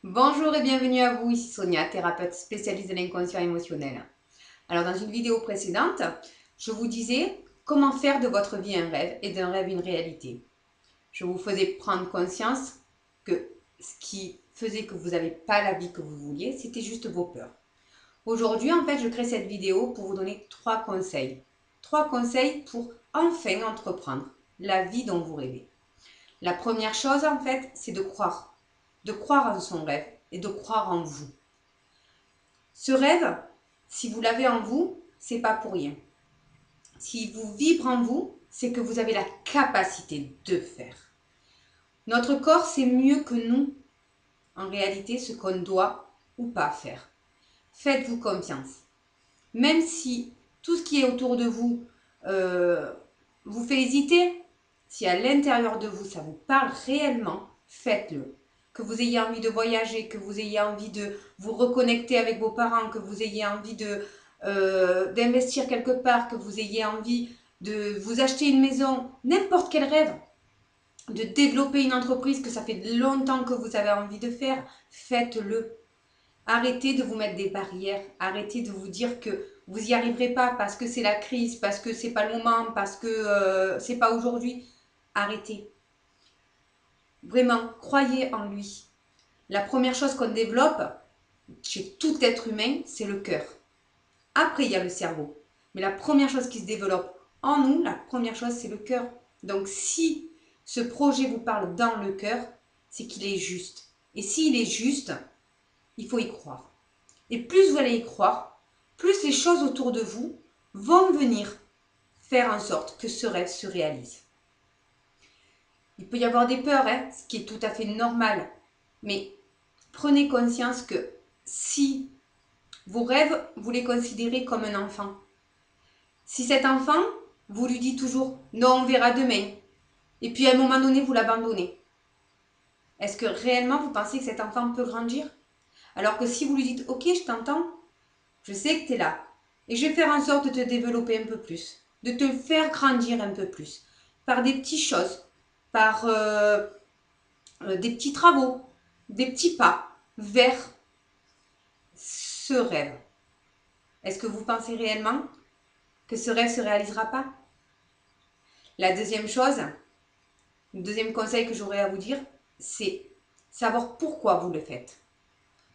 Bonjour et bienvenue à vous, ici Sonia, thérapeute spécialiste de l'inconscient émotionnel. Alors dans une vidéo précédente, je vous disais comment faire de votre vie un rêve et d'un rêve une réalité. Je vous faisais prendre conscience que ce qui faisait que vous n'avez pas la vie que vous vouliez, c'était juste vos peurs. Aujourd'hui, en fait, je crée cette vidéo pour vous donner 3 conseils. 3 conseils pour enfin entreprendre la vie dont vous rêvez. La première chose, en fait, c'est de croire. De croire en son rêve et de croire en vous. Ce rêve, si vous l'avez en vous, c'est pas pour rien. S'il vous vibre en vous, c'est que vous avez la capacité de faire. Notre corps sait mieux que nous, en réalité, ce qu'on doit ou pas faire. Faites-vous confiance. Même si tout ce qui est autour de vous vous fait hésiter, si à l'intérieur de vous, ça vous parle réellement, faites-le. Que vous ayez envie de voyager, que vous ayez envie de vous reconnecter avec vos parents, que vous ayez envie d'investir quelque part, que vous ayez envie de vous acheter une maison, n'importe quel rêve, de développer une entreprise que ça fait longtemps que vous avez envie de faire, faites-le. Arrêtez de vous mettre des barrières, arrêtez de vous dire que vous n'y arriverez pas parce que c'est la crise, parce que c'est pas le moment, parce que c'est pas aujourd'hui. Arrêtez. Vraiment, croyez en lui. La première chose qu'on développe chez tout être humain, c'est le cœur. Après, il y a le cerveau. Mais la première chose qui se développe en nous, la première chose, c'est le cœur. Donc, si ce projet vous parle dans le cœur, c'est qu'il est juste. Et s'il est juste, il faut y croire. Et plus vous allez y croire, plus les choses autour de vous vont venir faire en sorte que ce rêve se réalise. Il peut y avoir des peurs, ce qui est tout à fait normal. Mais prenez conscience que si vos rêves, vous les considérez comme un enfant, si cet enfant, vous lui dites toujours « non, on verra demain », et puis à un moment donné, vous l'abandonnez, est-ce que réellement vous pensez que cet enfant peut grandir? Alors que si vous lui dites « ok, je t'entends, je sais que tu es là, et je vais faire en sorte de te développer un peu plus, de te faire grandir un peu plus, par des petites choses, par des petits travaux, des petits pas vers ce rêve. » Est-ce que vous pensez réellement que ce rêve ne se réalisera pas? La deuxième chose, le deuxième conseil que j'aurais à vous dire, c'est savoir pourquoi vous le faites.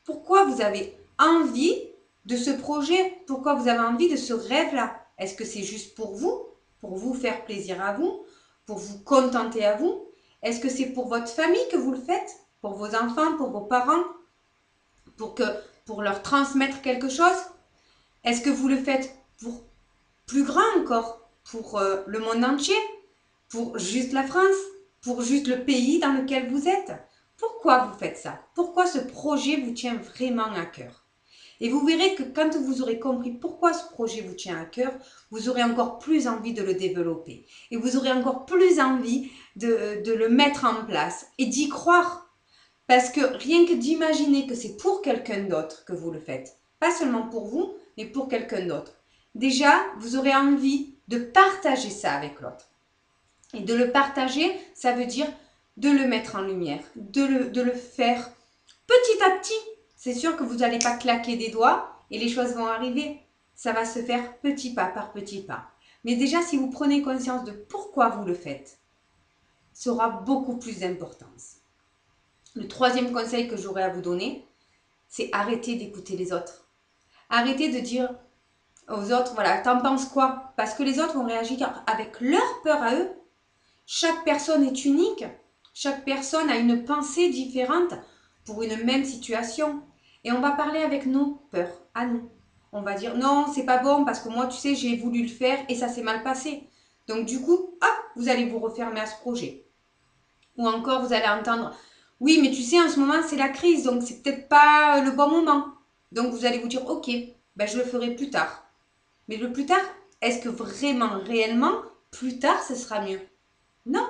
Pourquoi vous avez envie de ce projet? Pourquoi vous avez envie de ce rêve-là? Est-ce que c'est juste pour vous faire plaisir à vous, pour vous contenter à vous? Est-ce que c'est pour votre famille que vous le faites? Pour vos enfants, pour vos parents? Pour leur transmettre quelque chose? Est-ce que vous le faites pour plus grand encore? Pour le monde entier? Pour juste la France? Pour juste le pays dans lequel vous êtes? Pourquoi vous faites ça? Pourquoi ce projet vous tient vraiment à cœur? Et vous verrez que quand vous aurez compris pourquoi ce projet vous tient à cœur, vous aurez encore plus envie de le développer. Et vous aurez encore plus envie de le mettre en place et d'y croire. Parce que rien que d'imaginer que c'est pour quelqu'un d'autre que vous le faites, pas seulement pour vous, mais pour quelqu'un d'autre, déjà, vous aurez envie de partager ça avec l'autre. Et de le partager, ça veut dire de le mettre en lumière, de le faire petit à petit. C'est sûr que vous n'allez pas claquer des doigts et les choses vont arriver. Ça va se faire petit pas par petit pas. Mais déjà, si vous prenez conscience de pourquoi vous le faites, ça aura beaucoup plus d'importance. Le troisième conseil que j'aurais à vous donner, c'est arrêter d'écouter les autres. Arrêtez de dire aux autres, voilà, t'en penses quoi? Parce que les autres vont réagir avec leur peur à eux. Chaque personne est unique. Chaque personne a une pensée différente pour une même situation. Et on va parler avec nos peurs, à nous. On va dire non, c'est pas bon parce que moi, tu sais, j'ai voulu le faire et ça s'est mal passé. Donc du coup, hop, vous allez vous refermer à ce projet. Ou encore, vous allez entendre oui, mais tu sais, en ce moment, c'est la crise, donc c'est peut-être pas le bon moment. Donc vous allez vous dire ok, ben, je le ferai plus tard. Mais le plus tard, est-ce que vraiment, réellement, plus tard, ce sera mieux? Non.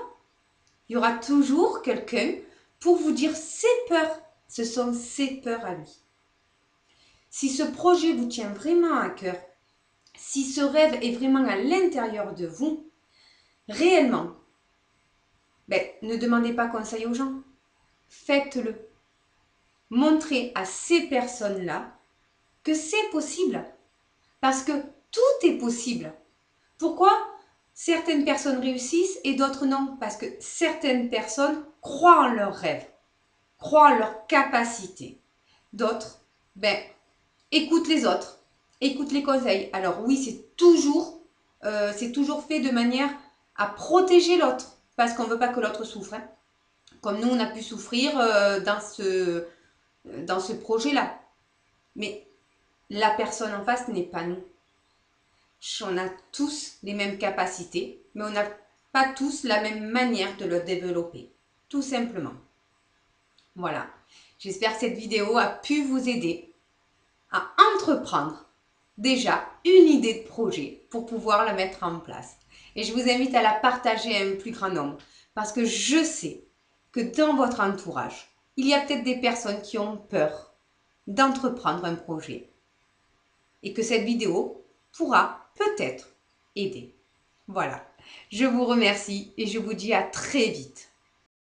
Il y aura toujours quelqu'un pour vous dire ses peurs. Ce sont ses peurs à lui. Si ce projet vous tient vraiment à cœur, si ce rêve est vraiment à l'intérieur de vous, réellement, ben, ne demandez pas conseil aux gens. Faites-le. montrer à ces personnes-là que c'est possible. Parce que tout est possible. Pourquoi certaines personnes réussissent et d'autres non? Parce que certaines personnes croient en leurs rêves, croient en leurs capacités. D'autres, écoutent les autres, écoutent les conseils. Alors oui, c'est toujours fait de manière à protéger l'autre, parce qu'on ne veut pas que l'autre souffre. Hein. Comme nous, on a pu souffrir dans ce projet-là. Mais la personne en face n'est pas nous. On a tous les mêmes capacités, mais on n'a pas tous la même manière de le développer, tout simplement. Voilà, j'espère que cette vidéo a pu vous aider à entreprendre déjà une idée de projet pour pouvoir la mettre en place. Et je vous invite à la partager à un plus grand nombre, parce que je sais que dans votre entourage, il y a peut-être des personnes qui ont peur d'entreprendre un projet et que cette vidéo pourra peut-être aider. Voilà, je vous remercie et je vous dis à très vite.